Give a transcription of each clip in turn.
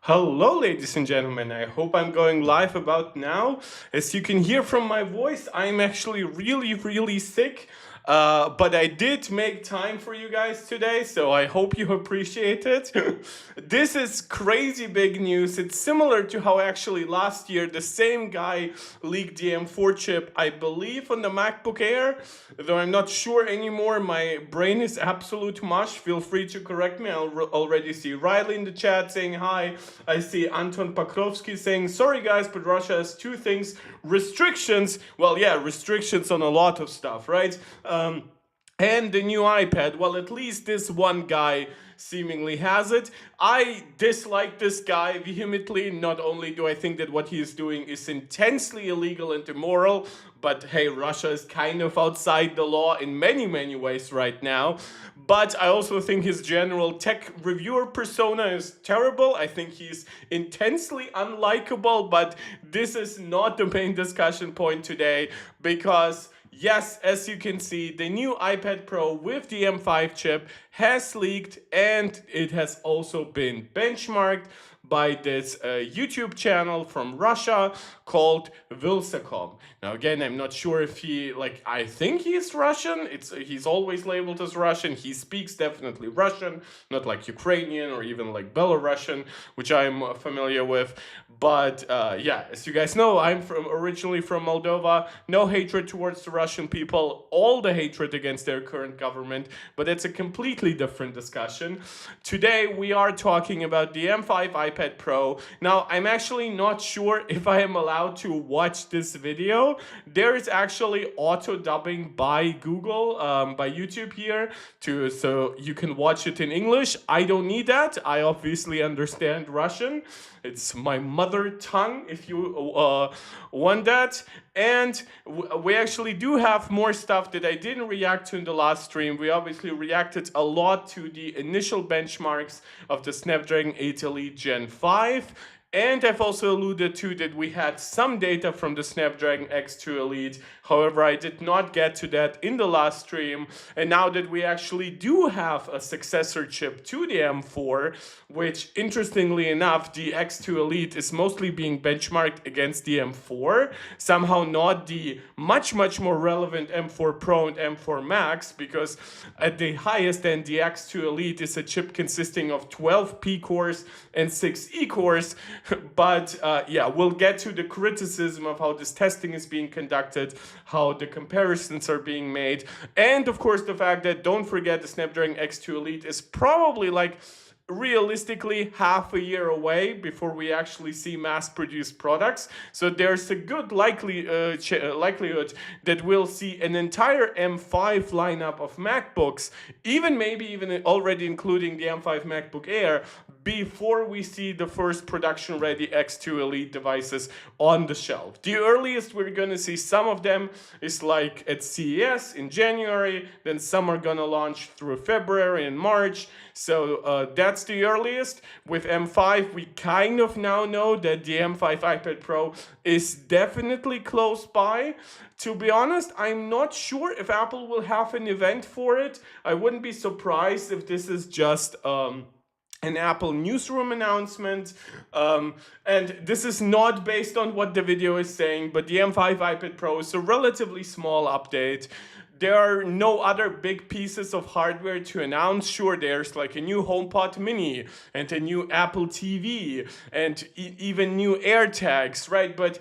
Hello, ladies and gentlemen. I hope I'm going live about now. As you can hear from my voice, I'm actually really sick. But I did make time for you guys today, so I hope you appreciate it. This is crazy big news. It's similar to how actually last year the same guy leaked the M4 chip, I believe, on the MacBook Air, though I'm not sure anymore. My brain is absolute mush. Feel free to correct me. I already see Riley in the chat saying hi. I see Anton Pakrovsky saying, sorry guys, but Russia has two things: restrictions. Well, yeah, restrictions on a lot of stuff, right? And the new iPad. Well, at least this one guy seemingly has it. I dislike this guy vehemently. Not only do I think that what he is doing is intensely illegal and immoral, but hey, Russia is kind of outside the law in many ways right now. But I also think his general tech reviewer persona is terrible. I think he's intensely unlikable, but this is not the main discussion point today because yes, as you can see, the new iPad Pro with the M5 chip has leaked, and it has also been benchmarked by this YouTube channel from Russia called Vilsacom. Now again, I'm not sure if I think he's Russian. He's always labeled as Russian. He speaks definitely Russian, not like Ukrainian or even like Belarusian, which I'm familiar with. But yeah, as you guys know, I'm originally from Moldova. No hatred towards the Russian people, all the hatred against their current government, but it's a completely different discussion. Today we are talking about the M5 iPad Pro. Now, I'm actually not sure if I am allowed to watch this video. There is actually auto dubbing by Google, by YouTube here, so you can watch it in English. I don't need that. I obviously understand Russian. It's my mother tongue, if you want that. And we actually do have more stuff that I didn't react to in the last stream. We obviously reacted a lot to the initial benchmarks of the Snapdragon 8 Elite Gen 5. And I've also alluded to that we had some data from the Snapdragon X2 Elite. However, I did not get to that in the last stream. And now that we actually do have a successor chip to the M4, which interestingly enough, the X2 Elite is mostly being benchmarked against the M4, somehow not the much more relevant M4 Pro and M4 Max, because at the highest end, the X2 Elite is a chip consisting of 12 P cores and 6 E cores. But yeah, we'll get to the criticism of how this testing is being conducted, how the comparisons are being made, and of course the fact that, don't forget, the Snapdragon X2 Elite is probably like realistically half a year away before we actually see mass-produced products. So there's a good likelihood that we'll see an entire M5 lineup of MacBooks, maybe even already including the M5 MacBook Air, before we see the first production-ready X2 Elite devices on the shelf. The earliest we're going to see some of them is like at CES in January, then some are going to launch through February and March. So that's the earliest. With M5, we kind of now know that the M5 iPad Pro is definitely close by. To be honest, I'm not sure if Apple will have an event for it. I wouldn't be surprised if this is just an Apple newsroom announcement, and this is not based on what the video is saying, but the M5 iPad Pro is a relatively small update. There are no other big pieces of hardware to announce. Sure, there's like a new HomePod Mini and a new Apple TV and even new AirTags, right? But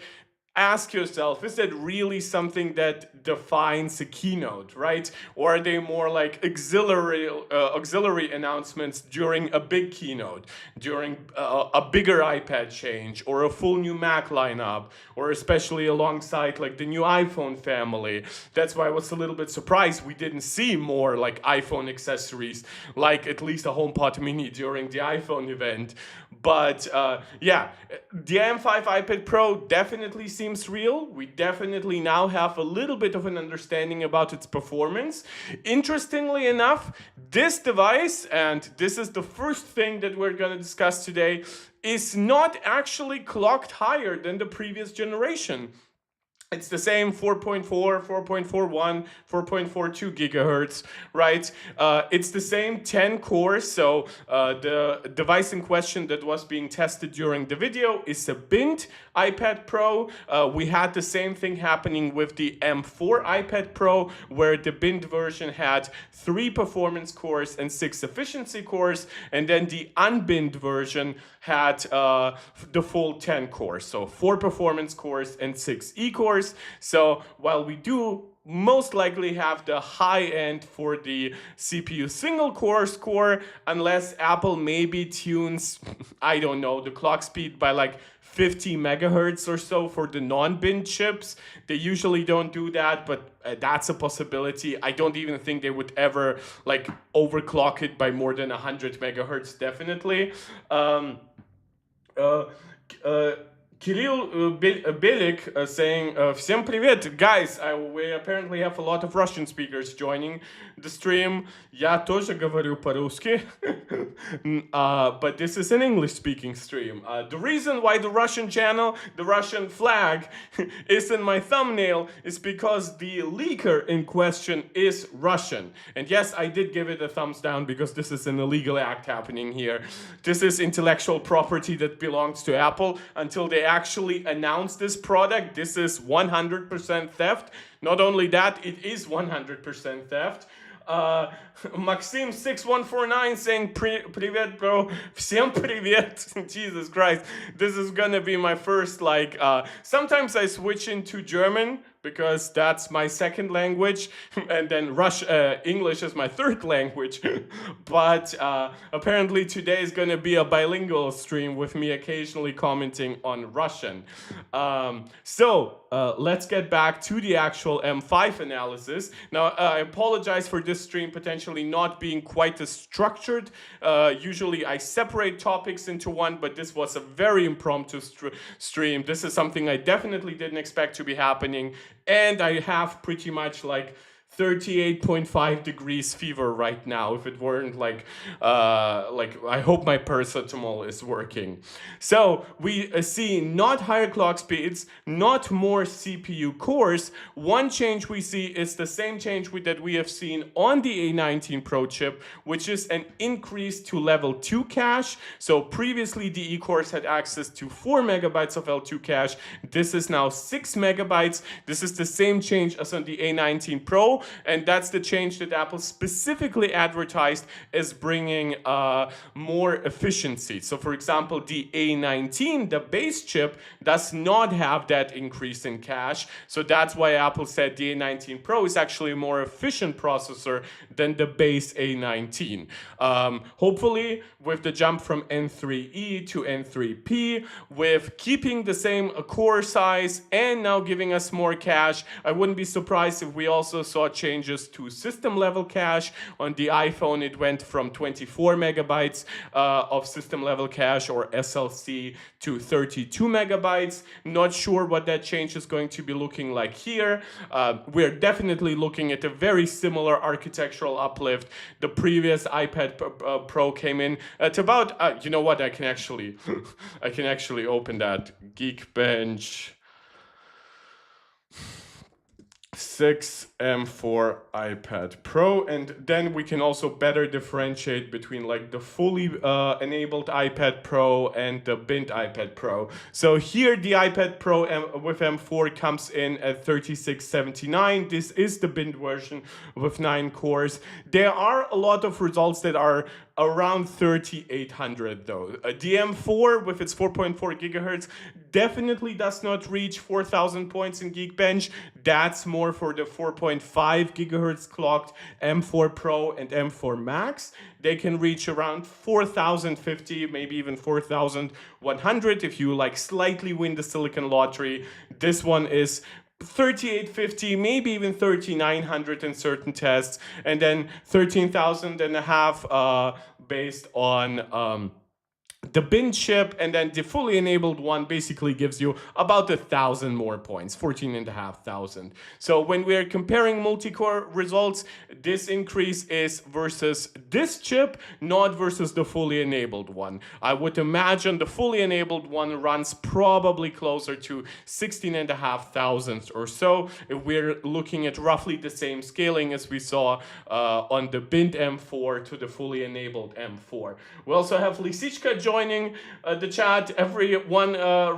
ask yourself, is that really something that defines a keynote, right? Or are they more like auxiliary announcements during a big keynote, during a bigger iPad change, or a full new Mac lineup, or especially alongside like the new iPhone family? That's why I was a little bit surprised we didn't see more like iPhone accessories, like at least a HomePod Mini during the iPhone event. But yeah, the M5 iPad Pro definitely seems real. We definitely now have a little bit of an understanding about its performance. Interestingly enough, this device, and this is the first thing that we're going to discuss today, is not actually clocked higher than the previous generation. It's the same 4.4, 4.41, 4.42 gigahertz, right? It's the same 10 cores. So the device in question that was being tested during the video is a Bint iPad Pro. We had the same thing happening with the M4 iPad Pro, where the Bint version had 3 performance cores and 6 efficiency cores, and then the unbinned version had the full 10 cores, so 4 performance cores and 6 e-cores. So while we do most likely have the high end for the CPU single core score, unless Apple maybe tunes, I don't know, the clock speed by like 50 megahertz or so for the non-bin chips. They usually don't do that, but that's a possibility. I don't even think they would ever like overclock it by more than 100 megahertz, definitely. Uh, uh, Kirill Belik saying, "Всем привет, guys! We apparently have a lot of Russian speakers joining the stream. Я тоже говорю по-русски, but this is an English-speaking stream. The reason why the Russian channel, the Russian flag, is in my thumbnail is because the leaker in question is Russian. And yes, I did give it a thumbs down because this is an illegal act happening here. This is intellectual property that belongs to Apple. Until they actually announce this product, this is 100% theft. Not only that, it is 100% theft. Maxim 6149 saying привет, bro. Всем привет. Jesus Christ. This is gonna be my first, like, sometimes I switch into German because that's my second language, and then English is my third language. But apparently today is gonna be a bilingual stream with me occasionally commenting on Russian. So let's get back to the actual M5 analysis. Now, I apologize for this stream potentially not being quite as structured. Usually I separate topics into one, but this was a very impromptu stream. This is something I definitely didn't expect to be happening. And I have pretty much like 38.5 degrees fever right now. If it weren't like I hope my paracetamol is working. So we see not higher clock speeds, not more CPU cores. One change we see is the same change that we have seen on the A19 Pro chip, which is an increase to level 2 cache. So previously the E-cores had access to 4 megabytes of L2 cache. This is now 6 megabytes. This is the same change as on the A19 Pro. And that's the change that Apple specifically advertised as bringing more efficiency. So for example, the A19, the base chip, does not have that increase in cache. So that's why Apple said the A19 Pro is actually a more efficient processor than the base A19. Hopefully, with the jump from N3E to N3P, with keeping the same core size and now giving us more cache, I wouldn't be surprised if we also saw changes to system level cache. On the iPhone, it went from 24 megabytes of system level cache or SLC to 32 megabytes. Not sure what that change is going to be looking like here. We're definitely looking at a very similar architectural uplift. The previous iPad Pro came in at about, you know what, I can actually open that. Geekbench 6 M4 iPad Pro, and then we can also better differentiate between like the fully enabled iPad Pro and the Bint iPad Pro. So here the iPad Pro with M4 comes in at 3679. This is the Bint version with 9 cores. There are a lot of results that are around 3800 though. The M4 with its 4.4 gigahertz definitely does not reach 4000 points in Geekbench. That's more for the 4.5 gigahertz clocked M4 Pro and M4 Max. They can reach around 4050, maybe even 4100 if you like slightly win the silicon lottery. This one is 3850, maybe even 3900 in certain tests, and then 13,000 and a half based on the bin chip, and then the fully enabled one basically gives you about 1,000 more points, 14,500. So when we are comparing multi-core results, this increase is versus this chip, not versus the fully enabled one. I would imagine the fully enabled one runs probably closer to 16,500 or so, if we're looking at roughly the same scaling as we saw on the Bint M4 to the fully enabled M4. We also have Lisichka joining the chat. Everyone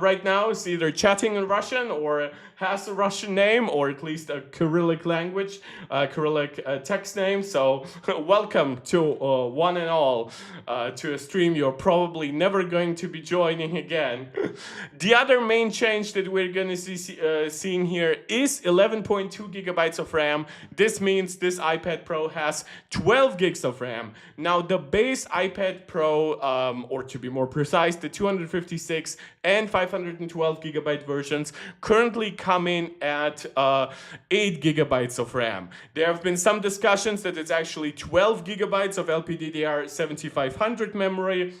right now is either chatting in Russian or has a Russian name, or at least a Cyrillic language, Cyrillic text name. So welcome to one and all to a stream you're probably never going to be joining again. The other main change that we're going to see seeing here is 11.2 gigabytes of RAM. This means this iPad Pro has 12 gigs of RAM. Now the base iPad Pro, or to be more precise, the 256 and 512 gigabyte versions currently come in at 8 gigabytes of RAM. There have been some discussions that it's actually 12 gigabytes of LPDDR 7500 memory,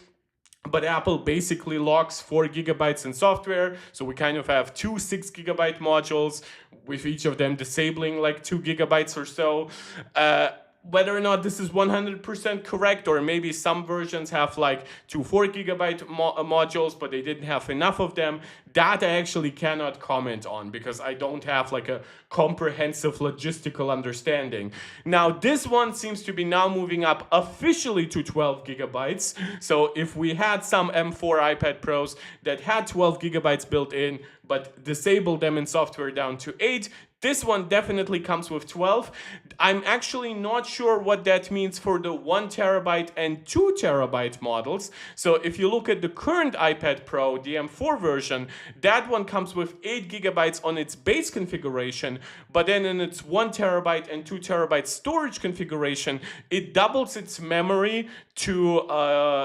but Apple basically locks 4 gigabytes in software, so we kind of have two 6 gigabyte modules, with each of them disabling like 2 gigabytes or so. Whether or not this is 100% correct, or maybe some versions have like 2 4 gigabyte modules, but they didn't have enough of them, that I actually cannot comment on because I don't have like a comprehensive logistical understanding. Now this one seems to be now moving up officially to 12 gigabytes. So if we had some M4 iPad Pros that had 12 gigabytes built in, but disabled them in software down to 8, this one definitely comes with 12. I'm actually not sure what that means for the 1 terabyte and 2 terabyte models. So if you look at the current iPad Pro, the M4 version, that one comes with 8 gigabytes on its base configuration, but then in its 1 terabyte and 2 terabyte storage configuration, it doubles its memory to,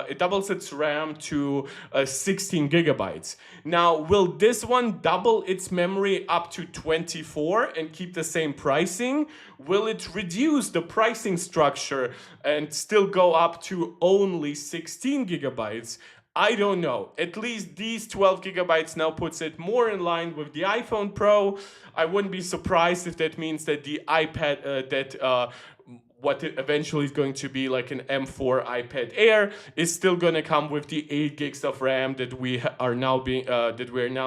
it doubles its RAM to 16 gigabytes. Now, will this one double its memory up to 24 and keep the same pricing? Will it reduce the pricing structure and still go up to only 16 gigabytes? I don't know. At least these 12 gigabytes now puts it more in line with the iPhone Pro. I wouldn't be surprised if that means that the iPad, what eventually is going to be like an M4 iPad Air is still going to come with the 8 gigs of RAM that we are now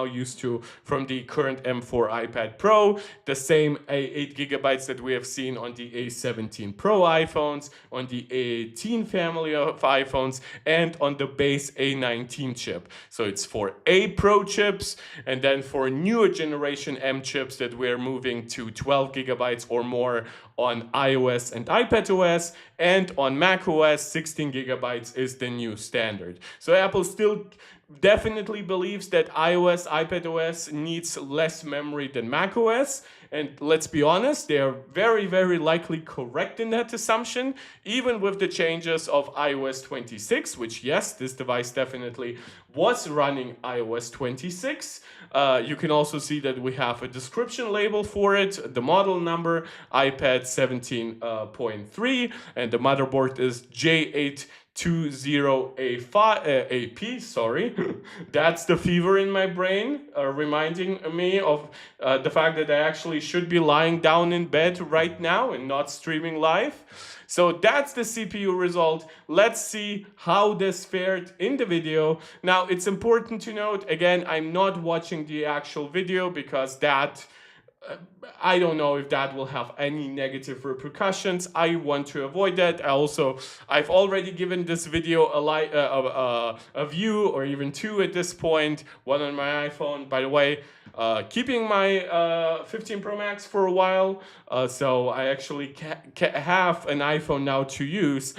used to from the current M4 iPad Pro. The same 8 gigabytes that we have seen on the A17 Pro iPhones, on the A18 family of iPhones, and on the base A19 chip. So it's for A Pro chips, and then for newer generation M chips that we're moving to 12 gigabytes or more on iOS and iPadOS, and on macOS, 16 gigabytes is the new standard. So Apple still definitely believes that iOS, iPadOS needs less memory than macOS. And let's be honest, they are very, very likely correct in that assumption, even with the changes of iOS 26, which, yes, this device definitely was running iOS 26. You can also see that we have a description label for it, the model number, iPad 17.3, and the motherboard is J820AP, sorry. That's the fever in my brain, reminding me of the fact that I actually should be lying down in bed right now and not streaming live. So that's the CPU result. Let's see how this fared in the video. Now, it's important to note, again, I'm not watching the actual video because that I don't know if that will have any negative repercussions. I want to avoid that. I've already given this video a view or even 2 at this point, one on my iPhone. By the way, keeping my 15 Pro Max for a while, so I actually have an iPhone now to use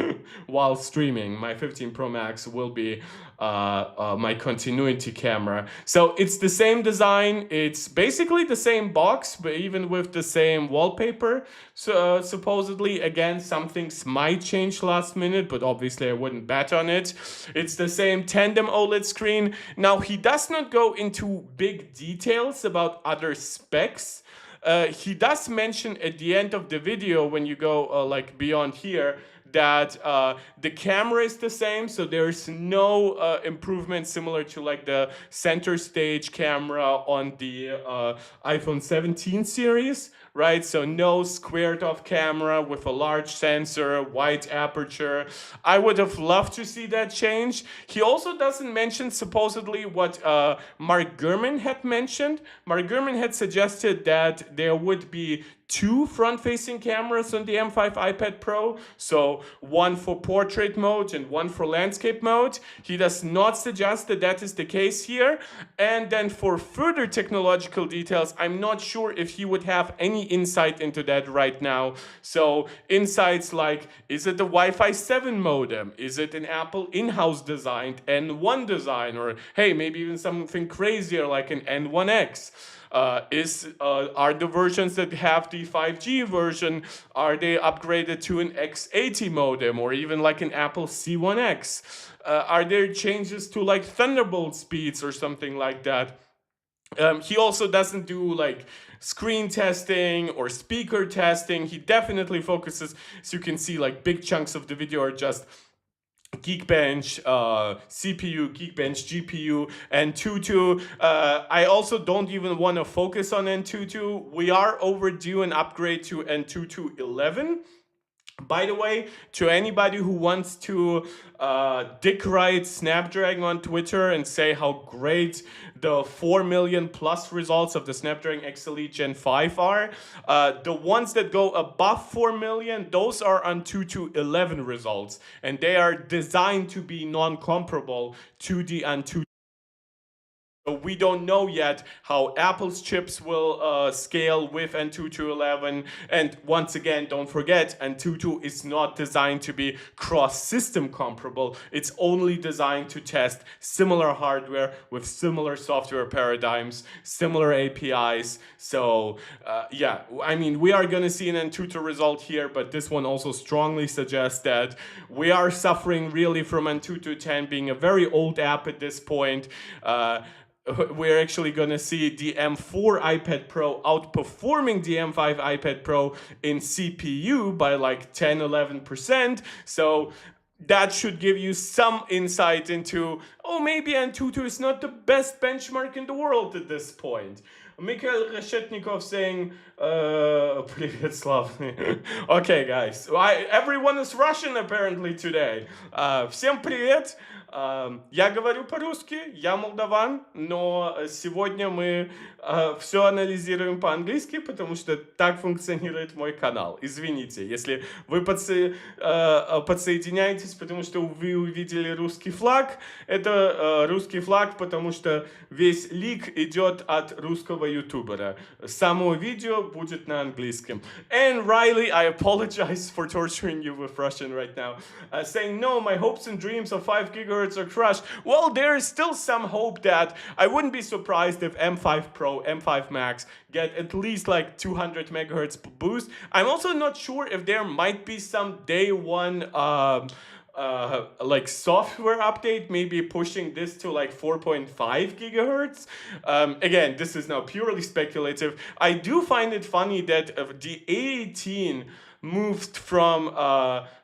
while streaming. My 15 Pro Max will be my continuity camera. So it's the same design, it's basically the same box, but even with the same wallpaper. So supposedly, again, some things might change last minute, but obviously I wouldn't bet on it. It's the same tandem OLED screen. Now, he does not go into big details about other specs. He does mention at the end of the video, when you go like beyond here, that the camera is the same, so there's no improvement similar to like the center stage camera on the iPhone 17 series, right? So no squared off camera with a large sensor, wide aperture. I would have loved to see that change. He also doesn't mention supposedly what Mark Gurman had mentioned. Mark Gurman had suggested that there would be two front-facing cameras on the M5 iPad Pro, so one for portrait mode and one for landscape mode. He does not suggest that that is the case here. And then for further technological details, I'm not sure if he would have any insight into that right now. So insights like, is it the Wi-Fi 7 modem? Is it an Apple in-house designed N1 design? Or hey, maybe even something crazier like an N1X. Are the versions that have the 5G version, are they upgraded to an X80 modem or even like an Apple C1X? Are there changes to like Thunderbolt speeds or something like that? He also doesn't do like screen testing or speaker testing. He definitely focuses, as you can see, like big chunks of the video are just Geekbench, CPU, Geekbench, GPU, and Tutu. I also don't even want to focus on N22. We are overdue an upgrade to N22 11. By the way, to anybody who wants to dick ride Snapdragon on Twitter and say how great the 4 million plus results of the Snapdragon X Elite Gen 5 are, the ones that go above 4 million, those are on 2 results, and they are designed to be non-comparable to the Antutu. We don't know yet how Apple's chips will scale with Antutu 11. And once again, don't forget, Antutu is not designed to be cross-system comparable. It's only designed to test similar hardware with similar software paradigms, similar APIs. So yeah, I mean, we are going to see an Antutu result here, but this one also strongly suggests that we are suffering really from Antutu 10 being a very old app at this point. We're actually going to see the M4 iPad Pro outperforming the M5 iPad Pro in CPU by like 10-11%. So that should give you some insight into, oh, maybe Antutu is not the best benchmark in the world at this point. Mikhail Reshetnikov saying, Привет, Slavny. Okay, guys. Everyone is Russian apparently today. Всем привет. Я говорю по-русски, я молдаван, но сегодня мы все анализируем по-английски, потому что так функционирует мой канал. Извините, если вы подсоединяетесь, потому что вы увидели русский флаг, это русский флаг, потому что весь лик идет от русского ютубера. Само видео будет на английском. And Riley, I apologize for torturing you with Russian right now, saying, no, my hopes and dreams of 5 gigahertz are crushed. Well, there is still some hope that I wouldn't be surprised if M5 Pro, M5 Max get at least like 200 megahertz boost. I'm also not sure if there might be some day one like software update, maybe pushing this to like 4.5 gigahertz. Again, this is now purely speculative. I do find it funny that the A18 moved from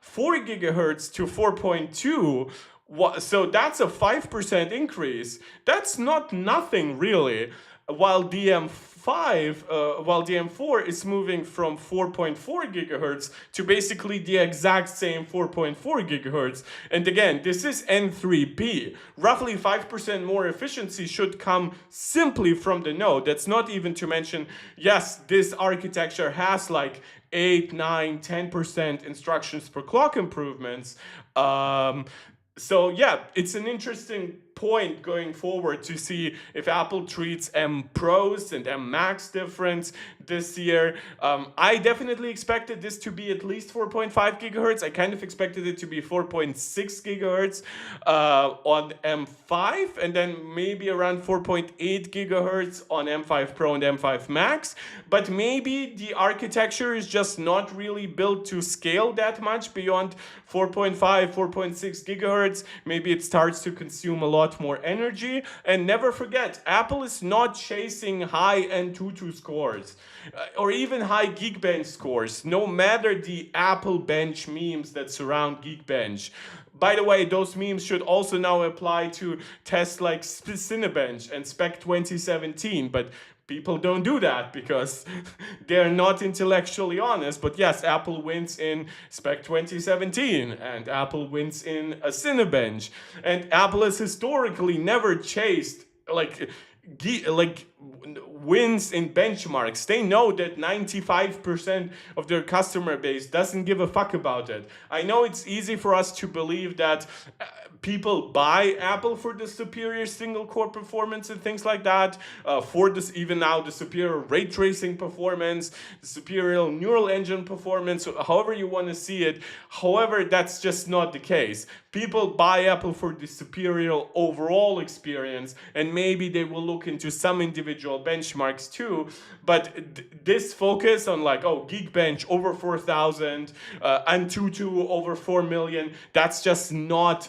4 gigahertz to 4.2. So that's a 5% increase. That's not nothing really. While DM4 is moving from 4.4 gigahertz to basically the exact same 4.4 gigahertz. And again, this is N3P. Roughly 5% more efficiency should come simply from the node. That's not even to mention, yes, this architecture has like 8, 9, 10% instructions per clock improvements. So yeah, it's an interesting point going forward to see if Apple treats M Pros and M Max different this year. I definitely expected this to be at least 4.5 gigahertz. I kind of expected it to be 4.6 gigahertz on M5, and then maybe around 4.8 gigahertz on M5 Pro and M5 Max. But maybe the architecture is just not really built to scale that much beyond 4.5, 4.6 gigahertz. Maybe it starts to consume a lot more energy. And never forget, Apple is not chasing high Antutu scores or even high Geekbench scores, no matter the Apple Bench memes that surround Geekbench. By the way, those memes should also now apply to tests like Cinebench and Spec 2017, but people don't do that because they're not intellectually honest. But yes, Apple wins in Spec 2017, and Apple wins in a Cinebench, and Apple has historically never chased like like wins in benchmarks. They know that 95% of their customer base doesn't give a fuck about it. I know it's easy for us to believe that people buy Apple for the superior single core performance and things like that, for this, even now, the superior ray tracing performance, the superior neural engine performance, however you want to see it. However, that's just not the case. People buy Apple for the superior overall experience, and maybe they will look into some individual benchmarks too. But this focus on like, oh, Geekbench over 4,000, Antutu over 4 million, that's just not.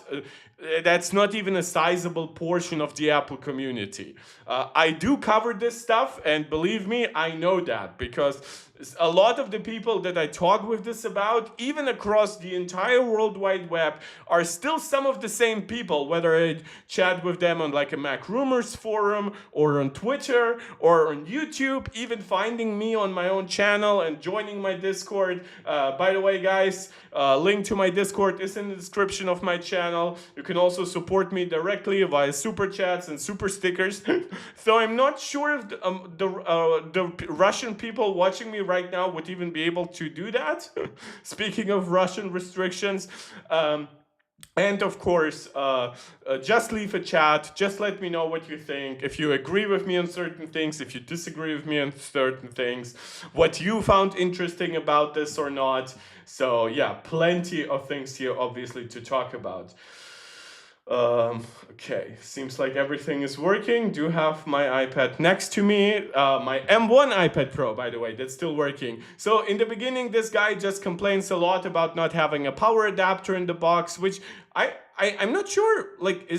That's not even a sizable portion of the Apple community. I do cover this stuff, and believe me, I know that, because a lot of the people that I talk with this about, even across the entire World Wide Web, are still some of the same people, whether I chat with them on like a Mac Rumors forum, or on Twitter, or on YouTube, even finding me on my own channel and joining my Discord. By the way, guys, link to my Discord is in the description of my channel. You can also support me directly via super chats and super stickers. So I'm not sure if the Russian people watching me right now would even be able to do that. Speaking of Russian restrictions. And of course, just leave a chat. Just let me know what you think. If you agree with me on certain things, if you disagree with me on certain things, what you found interesting about this or not. So yeah, plenty of things here, obviously, to talk about. Okay, seems like everything is working. Do have my iPad next to me. My M1 iPad Pro, by the way, that's still working. So in the beginning, this guy just complains a lot about not having a power adapter in the box, which I'm not sure, like,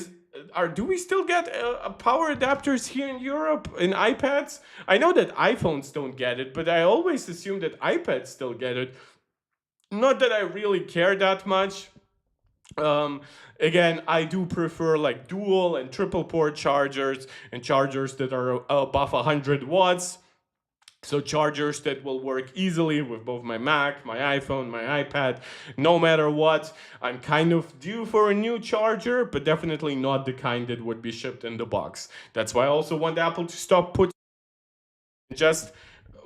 do we still get power adapters here in Europe in iPads? I know that iPhones don't get it, but I always assume that iPads still get it. Not that I really care that much. Again, I do prefer like dual and triple port chargers, and chargers that are above 100 watts. So chargers that will work easily with both my Mac, my iPhone, my iPad, no matter what. I'm kind of due for a new charger, but definitely not the kind that would be shipped in the box. That's why I also want Apple to stop putting, just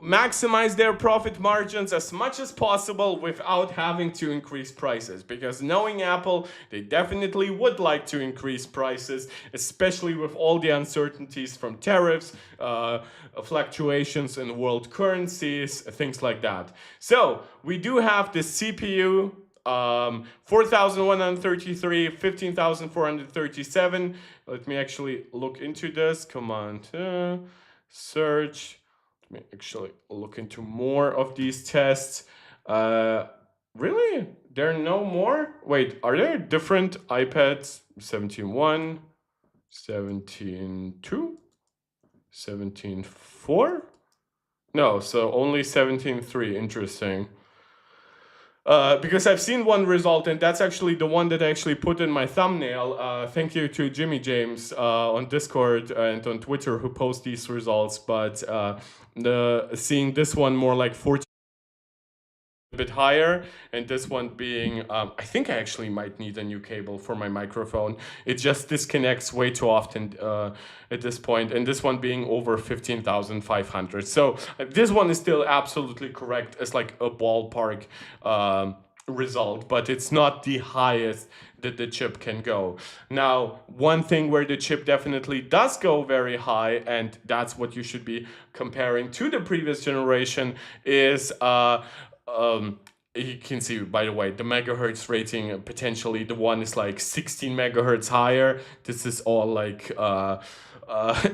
maximize their profit margins as much as possible without having to increase prices, because knowing Apple, they definitely would like to increase prices, especially with all the uncertainties from tariffs, fluctuations in world currencies, things like that. So we do have the CPU, 4,133, 15,437. Let me actually look into this. Come on, search. Let me actually look into more of these tests. Really? There are no more? Wait, are there different iPads? 17.1, 17.2, 17.4? No, so only 17.3. Interesting. Because I've seen one result, and that's actually the one that I actually put in my thumbnail. Thank you to Jimmy James on Discord and on Twitter who post these results. But seeing this one more like 14, a bit higher, and this one being, I think I actually might need a new cable for my microphone. It just disconnects way too often at this point, and this one being over 15,500. So this one is still absolutely correct as like a ballpark result, but it's not the highest that the chip can go. Now, one thing where the chip definitely does go very high, and that's what you should be comparing to the previous generation, is you can see, by the way, the megahertz rating, potentially the one is like 16 megahertz higher. This is all like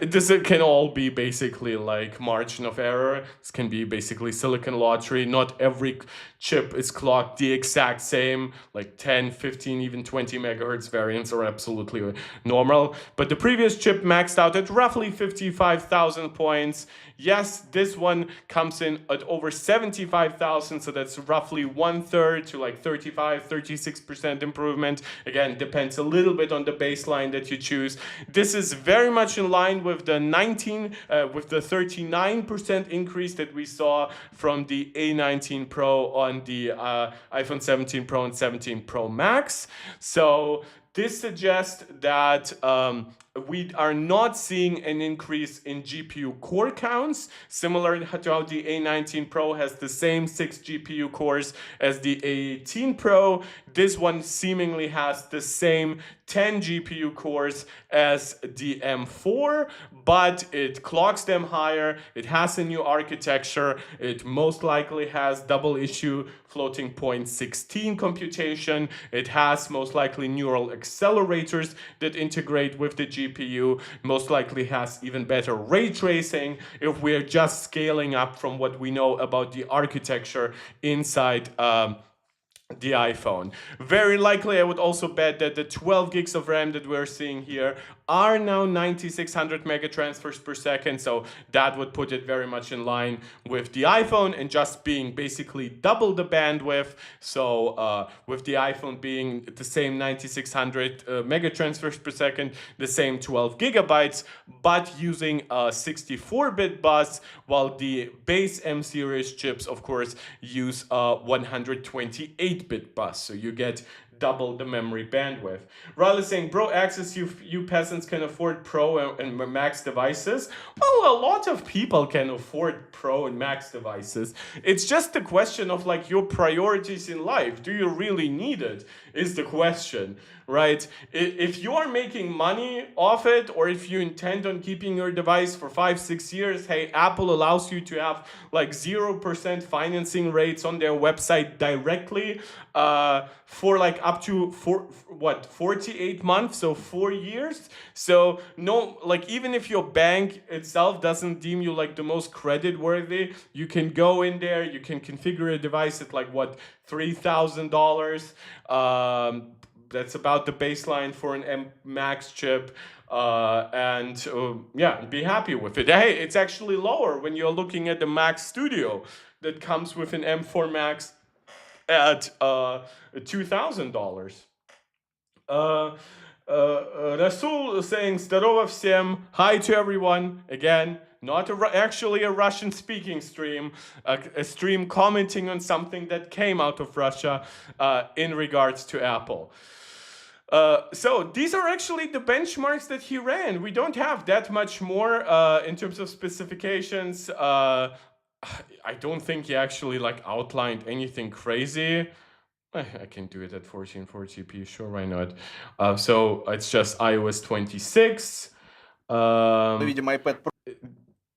this can all be basically like margin of error. This can be basically silicon lottery. Not every chip is clocked the exact same, like 10, 15, even 20 megahertz variants are absolutely normal. But the previous chip maxed out at roughly 55,000 points. Yes, this one comes in at over 75,000, so that's roughly 1/3 to like 35-36% improvement. Again, depends a little bit on the baseline that you choose. This is very much in in line with the 39% increase that we saw from the A19 Pro on the iPhone 17 Pro and 17 Pro Max. So this suggests that we are not seeing an increase in GPU core counts, similar to how the A19 Pro has the same 6 GPU cores as the A18 Pro. This one seemingly has the same 10 GPU cores as the M4, but it clocks them higher, it has a new architecture, it most likely has double issue floating point 16 computation, it has most likely neural accelerators that integrate with the GPU, most likely has even better ray tracing if we're just scaling up from what we know about the architecture inside the iPhone. Very likely, I would also bet that the 12 gigs of RAM that we're seeing here are now 9600 mega transfers per second, so that would put it very much in line with the iPhone and just being basically double the bandwidth. So with the iPhone being the same 9600 mega transfers per second, the same 12 gigabytes, but using a 64-bit bus, while the base M series chips, of course, use a 128-bit bus. So you get double the memory bandwidth. Riley saying, bro, access you peasants can afford Pro and Max devices. Well, a lot of people can afford Pro and Max devices. It's just a question of like your priorities in life. Do you really need it? Is the question, right? If you are making money off it, or if you intend on keeping your device for 5-6 years, hey, Apple allows you to have like 0% financing rates on their website directly for like up to 48 months, so 4 years. So no, like even if your bank itself doesn't deem you like the most credit worthy, you can go in there, you can configure a device at like what, $3,000. That's about the baseline for an M Max chip. Yeah, be happy with it. Hey, it's actually lower when you're looking at the Max Studio that comes with an M4 Max at $2,000. Rasul saying, Zdarova всем, hi to everyone. Again, not actually a Russian-speaking stream, a stream commenting on something that came out of Russia in regards to Apple. So these are actually the benchmarks that he ran. We don't have that much more in terms of specifications. I don't think he actually like outlined anything crazy. I can do it at 1440p, sure, why not? So it's just iOS 26. Видимо, iPad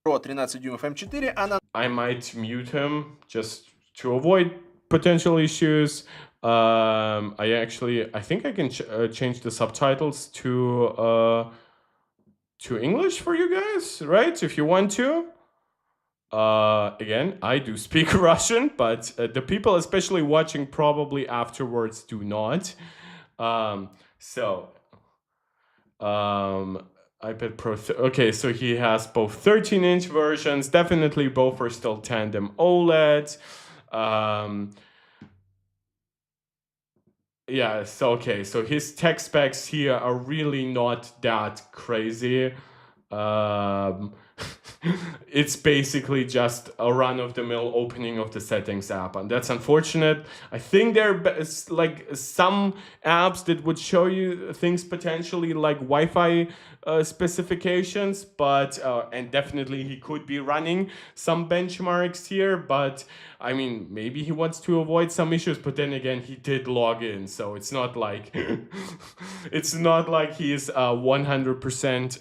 Pro 13 дюймов M4, I might mute him just to avoid potential issues. I think I can change the subtitles to English for you guys, right? If you want to. Again, I do speak Russian, but the people especially watching probably afterwards do not. iPad Pro, okay, so he has both 13-inch versions, definitely both are still tandem OLED. Yeah, so okay, so his tech specs here are really not that crazy. It's basically just a run-of-the-mill opening of the settings app, and that's unfortunate. I think there is like some apps that would show you things potentially like Wi-Fi specifications, but and definitely he could be running some benchmarks here, but I mean, maybe he wants to avoid some issues, but then again, he did log in, so it's not like it's not like he's 100%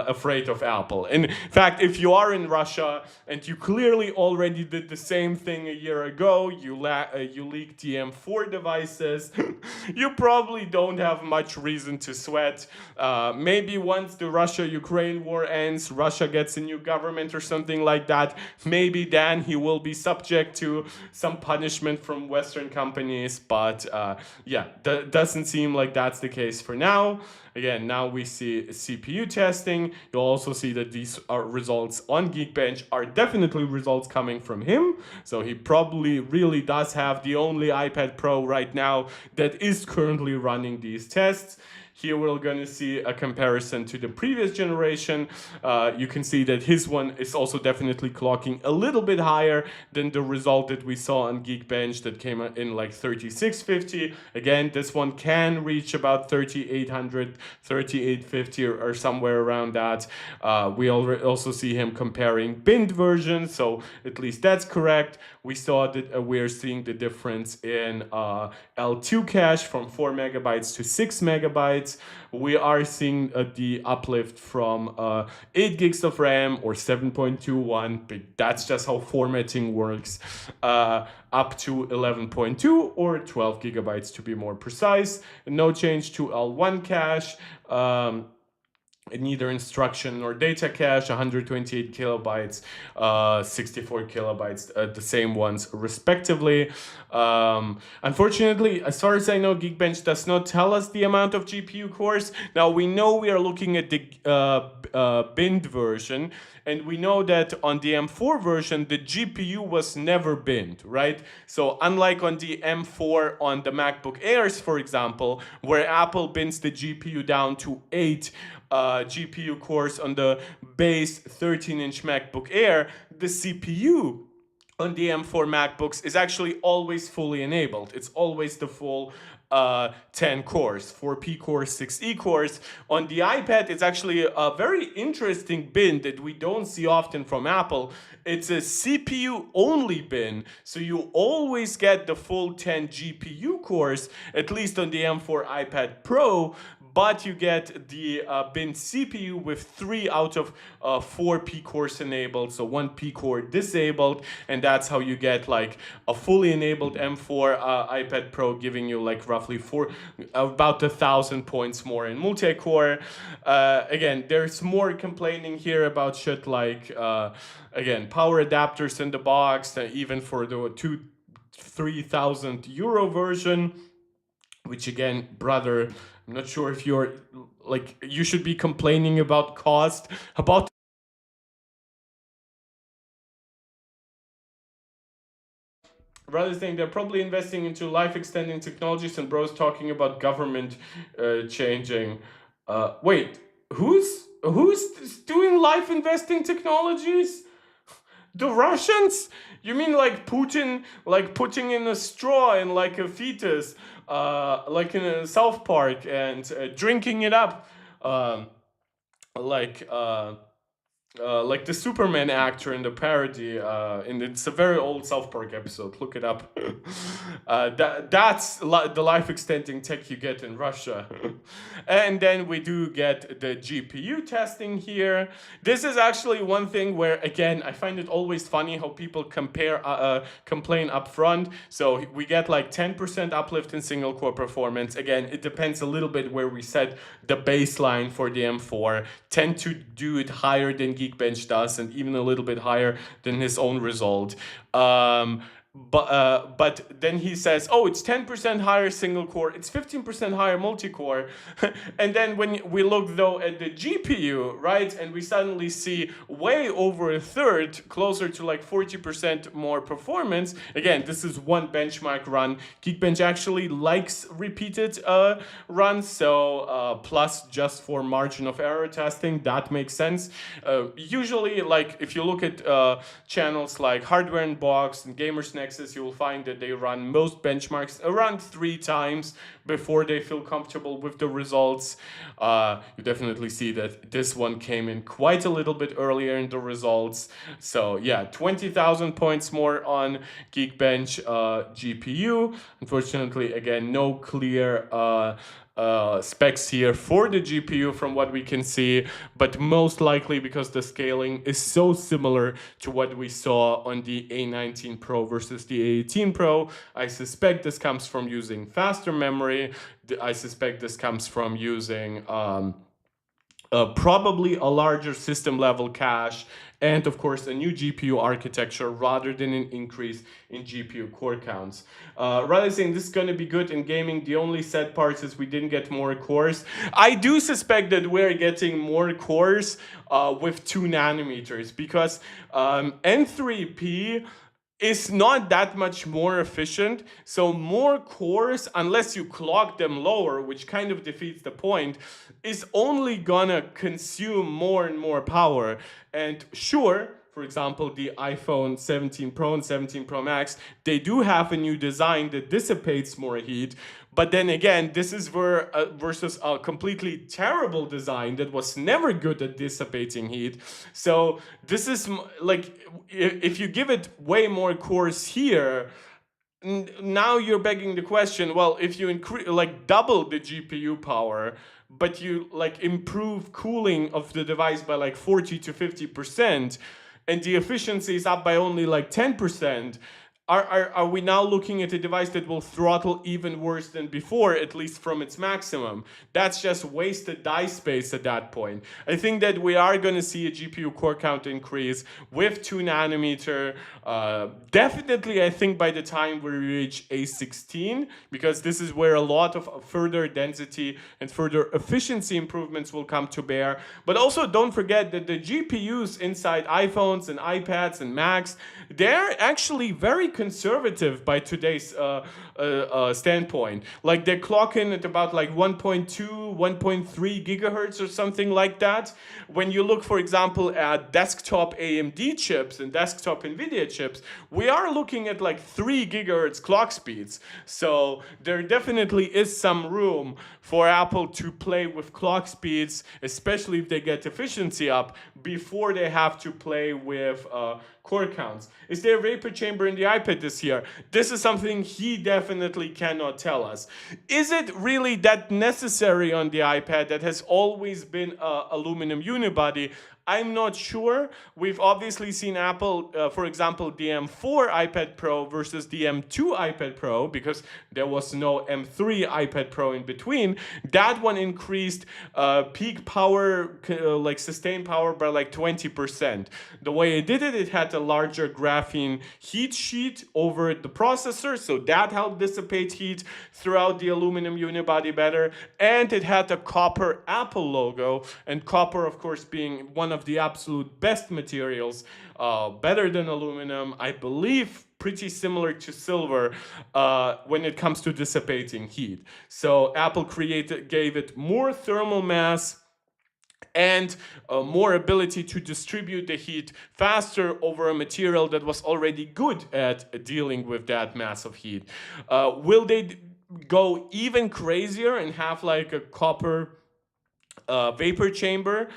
afraid of Apple. In fact, if you are in Russia and you clearly already did the same thing a year ago, you leaked the M4 devices, you probably don't have much reason to sweat. Maybe once the Russia-Ukraine war ends, Russia gets a new government or something like that, maybe then he will be subject to some punishment from Western companies, but yeah, doesn't seem like that's the case for now. Again, now we see CPU testing. You'll also see that these are results on Geekbench are definitely results coming from him. So he probably really does have the only iPad Pro right now that is currently running these tests. Here we're going to see a comparison to the previous generation. You can see that his one is also definitely clocking a little bit higher than the result that we saw on Geekbench that came in like 3650. Again, this one can reach about 3800, 3850 or somewhere around that. We also see him comparing binned versions, so at least that's correct. We saw that we're seeing the difference in L2 cache from 4 megabytes to 6 megabytes. We are seeing the uplift from 8 gigs of RAM or 7.21, but that's just how formatting works, up to 11.2 or 12 gigabytes to be more precise. No change to L1 cache. Neither instruction nor data cache, 128 kilobytes, 64 kilobytes, the same ones respectively. Unfortunately, as far as I know, Geekbench does not tell us the amount of GPU cores. Now, we know we are looking at the binned version, and we know that on the M4 version, the GPU was never binned, right? So unlike on the M4 on the MacBook Airs, for example, where Apple bins the GPU down to 8 GPU cores on the base 13-inch MacBook Air, the CPU on the M4 MacBooks is actually always fully enabled. It's always the full 10 cores, 4P cores, 6E cores. On the iPad, it's actually a very interesting bin that we don't see often from Apple. It's a CPU only bin, so you always get the full 10 GPU cores, at least on the M4 iPad Pro, but you get the bin CPU with 3 out of 4 P cores enabled, so 1 P core disabled, and that's how you get like a fully enabled M4 iPad Pro, giving you like roughly about 1,000 points more in multi-core. Again, there's more complaining here about shit like again, power adapters in the box, even for the 3,000 euro version. Which again, brother, I'm not sure if you're like, you should be complaining about cost, about rather saying they're probably investing into life extending technologies, and bro's talking about government changing. Wait, who's doing life investing technologies? The Russians? You mean like Putin, like putting in a straw in like a fetus, like in a South Park, and drinking it up, like like the Superman actor in the parody, and it's a very old South Park episode. Look it up. That's the life extending tech you get in Russia. And then we do get the GPU testing here. This is actually one thing where, again, I find it always funny how people complain up front. So we get like 10% uplift in single core performance. Again, it depends a little bit where we set the baseline for the M4. Tend to do it higher than Geekbench does, and even a little bit higher than his own result. But then he says, oh, it's 10% higher single core, it's 15% higher multi-core. And then when we look though at the GPU, right, and we suddenly see way over a third, closer to like 40% more performance. Again, this is one benchmark run. Geekbench actually likes repeated runs, so plus just for margin of error testing, that makes sense. Usually, like if you look at channels like Hardware Unboxed and Gamers Nexus, you will find that they run most benchmarks around 3 times before they feel comfortable with the results. You definitely see that this one came in quite a little bit earlier in the results. So yeah, 20,000 points more on Geekbench GPU. Unfortunately, again, no clear specs here for the GPU from what we can see, but most likely because the scaling is so similar to what we saw on the A19 Pro versus the A18 Pro. I suspect this comes from using faster memory. I suspect this comes from using probably a larger system level cache, and of course a new GPU architecture rather than an increase in GPU core counts. Rather saying this is going to be good in gaming, the only sad part is we didn't get more cores. I do suspect that we're getting more cores with 2 nanometers, because N3P is not that much more efficient. So more cores, unless you clock them lower, which kind of defeats the point, is only gonna consume more and more power. And sure, for example, the iPhone 17 Pro and 17 Pro Max, they do have a new design that dissipates more heat. But then again, this is versus a completely terrible design that was never good at dissipating heat. So this is like, if you give it way more cores here, now you're begging the question, well, if you increase, like, double the GPU power, but you like improve cooling of the device by like 40 to 50%, and the efficiency is up by only like 10%, are we now looking at a device that will throttle even worse than before, at least from its maximum? That's just wasted die space at that point. I think that we are going to see a GPU core count increase with 2 nanometer. Definitely, I think by the time we reach A16, because this is where a lot of further density and further efficiency improvements will come to bear. But also don't forget that the GPUs inside iPhones and iPads and Macs, they're actually very conservative by today's standpoint. Like, they clock in at about like 1.2, 1.3 gigahertz or something like that. When you look, for example, at desktop AMD chips and desktop NVIDIA chips, we are looking at like 3 gigahertz clock speeds. So there definitely is some room for Apple to play with clock speeds, especially if they get efficiency up, before they have to play with core counts. Is there a vapor chamber in the iPad this year? This is something he definitely cannot tell us. Is it really that necessary on the iPad that has always been aluminum unibody? I'm not sure. We've obviously seen Apple, for example, the M4 iPad Pro versus the M2 iPad Pro, because there was no M3 iPad Pro in between. That one increased peak power, like sustained power, by like 20%. The way it did it, it had a larger graphene heat sheet over the processor, so that helped dissipate heat throughout the aluminum unibody better. And it had a copper Apple logo, and copper, of course, being one of the absolute best materials, better than aluminum, I believe pretty similar to silver when it comes to dissipating heat. So Apple gave it more thermal mass and more ability to distribute the heat faster over a material that was already good at dealing with that mass of heat. Will they go even crazier and have like a copper vapor chamber?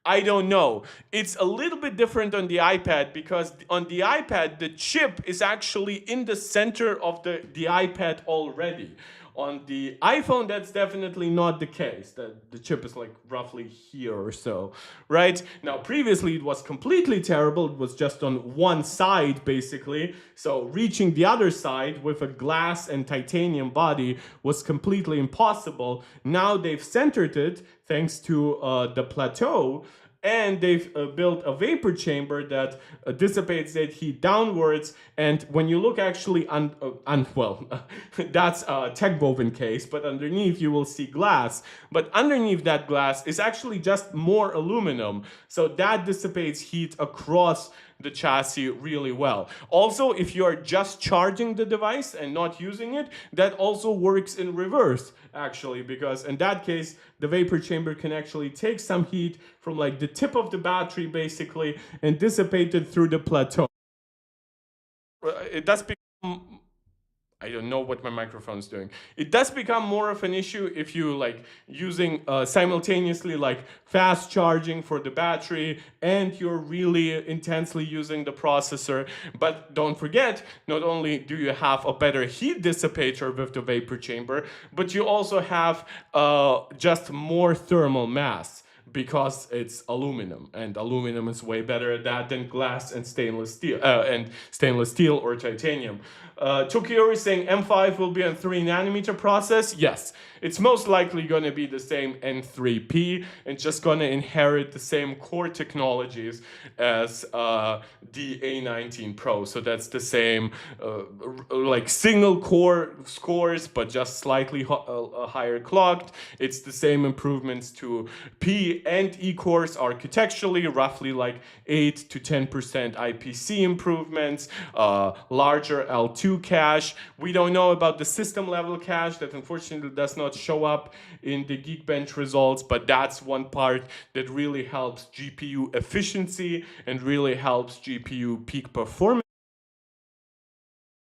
I don't know. It's a little bit different on the iPad, because on the iPad, the chip is actually in the center of the iPad already. On the iPhone, that's definitely not the case. The chip is like roughly here or so, right? Now, previously, it was completely terrible. It was just on one side, basically. So reaching the other side with a glass and titanium body was completely impossible. Now they've centered it thanks to the plateau, and they've built a vapor chamber that dissipates that heat downwards. And when you look actually that's a tech woven case, but underneath you will see glass. But underneath that glass is actually just more aluminum. So that dissipates heat across the chassis really well. Also, if you are just charging the device and not using it, that also works in reverse, actually, because in that case, the vapor chamber can actually take some heat from like the tip of the battery, basically, and dissipate it through the plateau. It does become, I don't know what my microphone's doing. It does become more of an issue if you like using simultaneously like fast charging for the battery and you're really intensely using the processor. But don't forget, not only do you have a better heat dissipator with the vapor chamber, but you also have just more thermal mass, because it's aluminum, and aluminum is way better at that than glass and stainless steel or titanium. Tokyo is saying M5 will be a 3 nanometer process. Yes, it's most likely going to be the same N3P and just going to inherit the same core technologies as the A19 Pro. So that's the same like single core scores, but just slightly higher clocked. It's the same improvements to P and E cores architecturally, roughly like 8 to 10% IPC improvements, larger L2 cache. We don't know about the system level cache that unfortunately does not show up in the Geekbench results, but that's one part that really helps GPU efficiency and really helps GPU peak performance.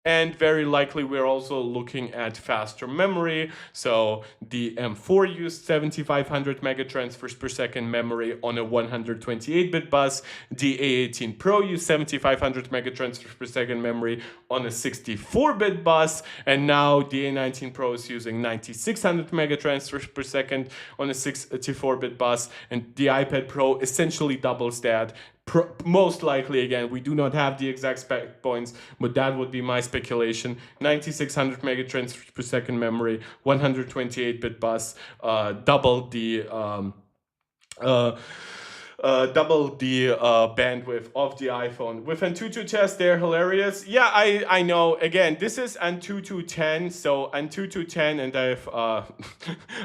And very likely we're also looking at faster memory. So the M4 used 7500 megatransfers per second memory on a 128-bit bus. The A18 Pro used 7500 megatransfers per second memory on a 64-bit bus. And now the A19 Pro is using 9600 megatransfers per second on a 64-bit bus. And the iPad Pro essentially doubles that. Most likely, again, we do not have the exact spec points, but that would be my speculation. 9600 megatransfers per second memory, 128-bit bus, double the bandwidth of the iPhone. With Antutu tests, they're hilarious. Yeah, I know. Again, this is Antutu 10, so Antutu 10, and I've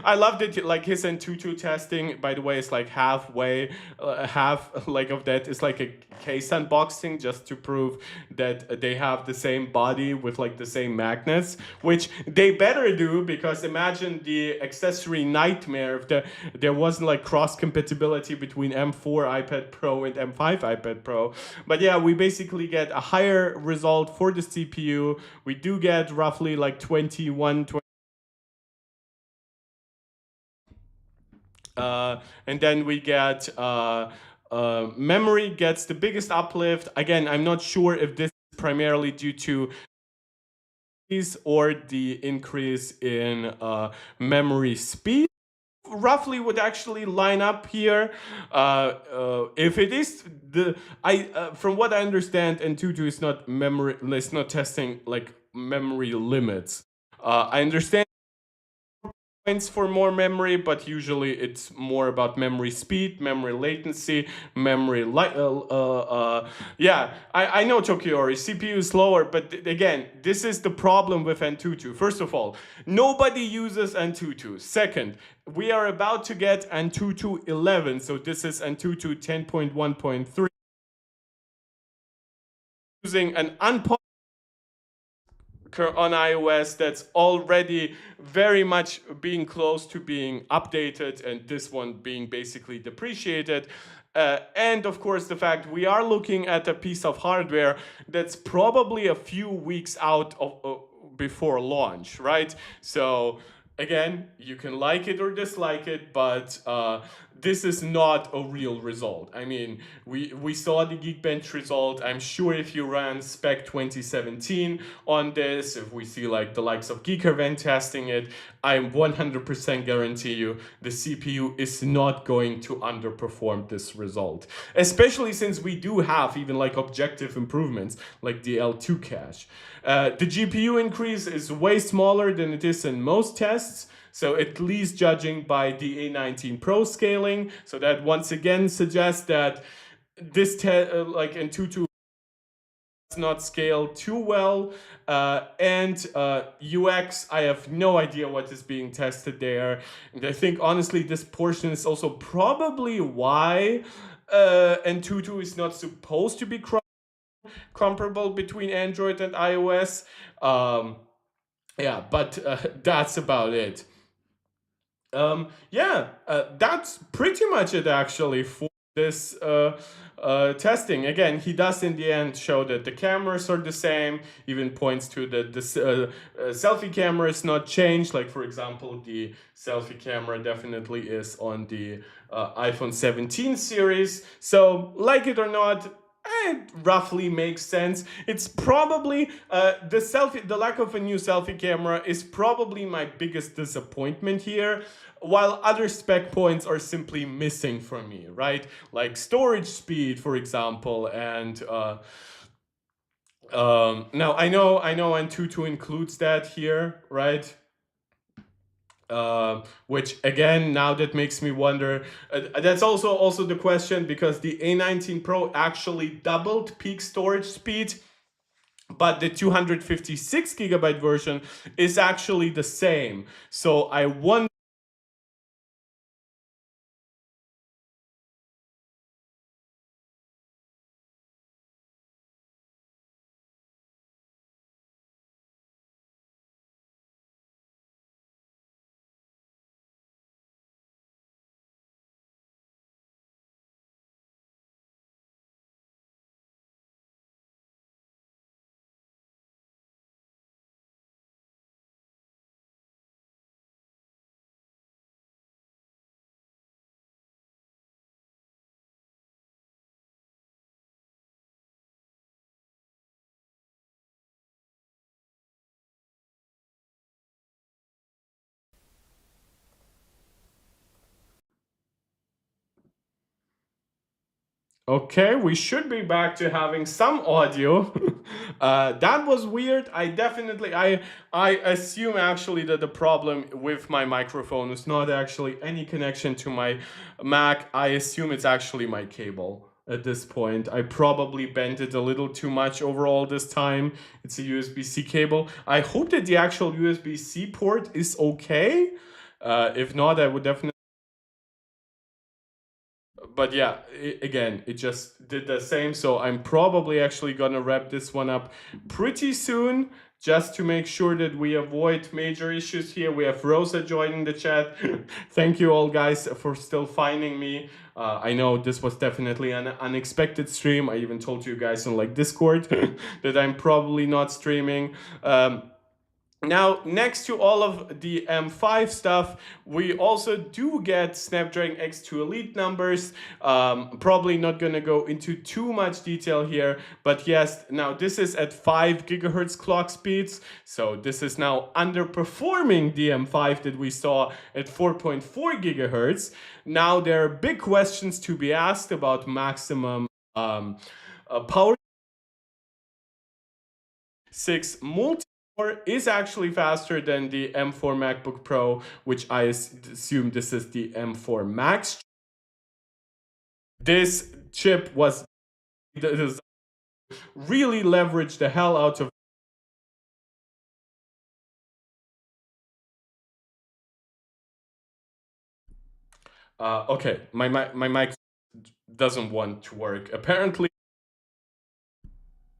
I loved it. Like his Antutu testing, by the way, is like halfway, half like of that is like a case unboxing just to prove that they have the same body with like the same magnets, which they better do, because imagine the accessory nightmare if there wasn't like cross compatibility between M4 iPad Pro and M5 iPad Pro. But yeah, we basically get a higher result for the CPU. We do get roughly like 21, 20. And then we get memory gets the biggest uplift. Again, I'm not sure if this is primarily due to or the increase in memory speed. Roughly would actually line up here. If it is from what I understand, Antutu is not memory. It's not testing like memory limits. I understand points for more memory, but usually it's more about memory speed, memory latency, memory yeah, I know Tokiori, CPU is slower, but again, this is the problem with Antutu. First of all, nobody uses Antutu. Second, we are about to get Antutu 11, so this is Antutu 10.1.3 using an unpopular on iOS that's already very much being close to being updated, and this one being basically depreciated. And of course, the fact we are looking at a piece of hardware that's probably a few weeks out of before launch, right? So again, you can like it or dislike it, but this is not a real result. I mean, we saw the Geekbench result. I'm sure if you ran Spec 2017 on this, if we see like the likes of GeekEvent testing it, I 100% guarantee you the CPU is not going to underperform this result. Especially since we do have even like objective improvements like the L2 cache. The GPU increase is way smaller than it is in most tests. So at least judging by the A19 Pro scaling, so that once again suggests that this like Antutu does not scale too well. And UX, I have no idea what is being tested there. And I think honestly this portion is also probably why Antutu is not supposed to be comparable between Android and iOS. Yeah, but that's about it. Yeah, that's pretty much it actually for this testing. Again, he does in the end show that the cameras are the same, even points to the selfie camera is not changed. Like for example, the selfie camera definitely is on the iPhone 17 series. So like it or not, it roughly makes sense. It's probably the lack of a new selfie camera is probably my biggest disappointment here, while other spec points are simply missing from me, right? Like storage speed, for example, and now I know Antutu includes that here, right? which again now that makes me wonder. That's also the question, because the A19 Pro actually doubled peak storage speed, but the 256 gigabyte version is actually the same. So I wonder. Okay, we should be back to having some audio. That was weird. I assume actually that the problem with my microphone is not actually any connection to my Mac. I assume it's actually my cable at this point. I probably bent it a little too much overall this time. It's a USB-C cable. I hope that the actual USB-C port is okay. If not, I would definitely. But yeah, again, it just did the same. So I'm probably actually gonna wrap this one up pretty soon, just to make sure that we avoid major issues here. We have Rosa joining the chat. Thank you all, guys, for still finding me. I know this was definitely an unexpected stream. I even told you guys on like Discord that I'm probably not streaming. Now, next to all of the M5 stuff, we also do get Snapdragon X2 Elite numbers. Probably not going to go into too much detail here, but yes, now this is at 5 gigahertz clock speeds. So this is now underperforming the M5 that we saw at 4.4 gigahertz. Now, there are big questions to be asked about maximum power. 6 multi is actually faster than the M4 MacBook Pro, which I assume this is the M4 Max. This chip was really leveraged the hell out of. Okay, my mic doesn't want to work. Apparently,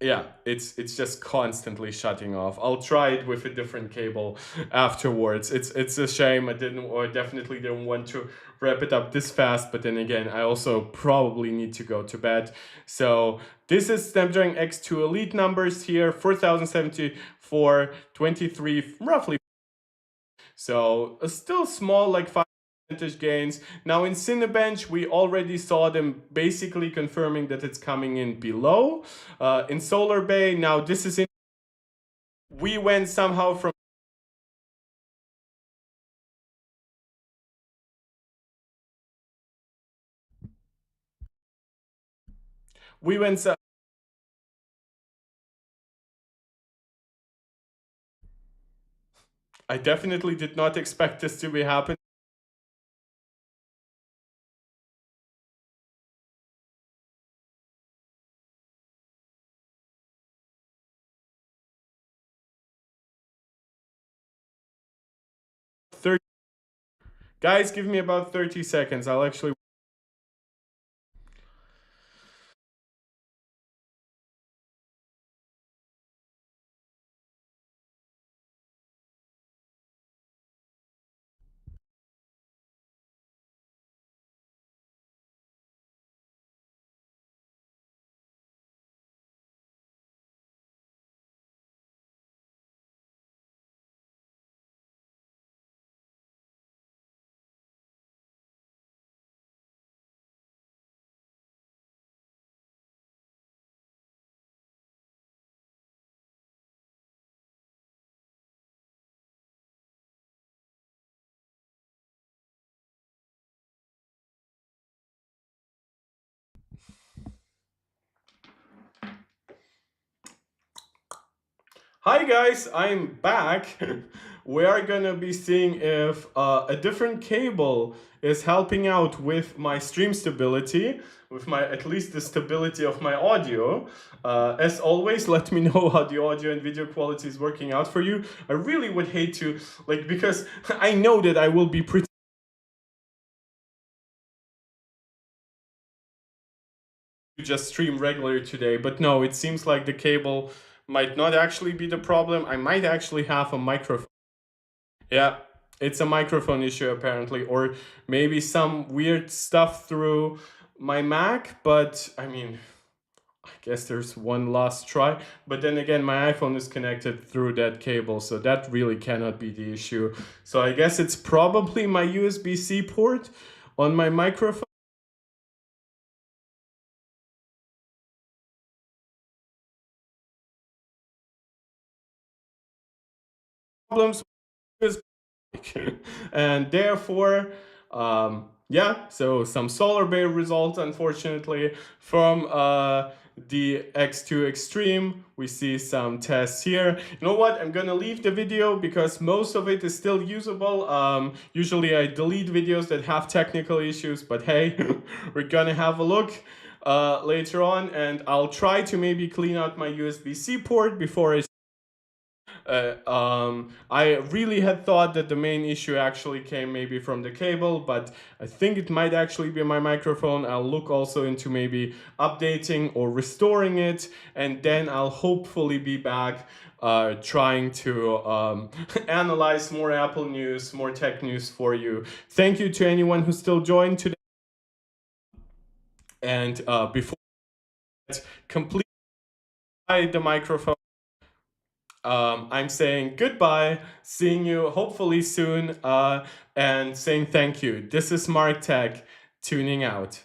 yeah, it's just constantly shutting off. I'll try it with a different cable afterwards. It's a shame. I definitely didn't want to wrap it up this fast, but then again, I also probably need to go to bed. So this is Snapdragon X2 Elite numbers here, 4074, 23, roughly. So still small, like 5% gains. Now in Cinebench, we already saw them basically confirming that it's coming in below. In Solar Bay, now this is in. We went somehow from. We went. I definitely did not expect this to be happening. Guys, give me about 30 seconds. I'll actually. Hi guys, I'm back. we are gonna be seeing if a different cable is helping out with my stream stability, with my, at least the stability of my audio. As always, let me know how the audio and video quality is working out for you. I really would hate to, like, because I know that I will be pretty just stream regularly today, but no, it seems like the cable might not actually be the problem. I might actually have a microphone. Yeah, it's a microphone issue apparently, or maybe some weird stuff through my Mac, but I mean, I guess there's one last try. But then again, my iPhone is connected through that cable, so that really cannot be the issue. So I guess it's probably my USB-C port on my microphone. Problems with and therefore, yeah, so some Solar Bay results, unfortunately, from the X2 Extreme. We see some tests here. You know what? I'm gonna leave the video because most of it is still usable. Usually I delete videos that have technical issues, but hey, we're gonna have a look later on, and I'll try to maybe clean out my USB-C port before I I really had thought that the main issue actually came maybe from the cable, but I think it might actually be my microphone. I'll look also into maybe updating or restoring it, and then I'll hopefully be back trying to analyze more Apple news, more tech news for you. Thank you to anyone who still joined today. And before that, complete the microphone. I'm saying goodbye, seeing you hopefully soon, and saying thank you. This is Mark Tech, tuning out.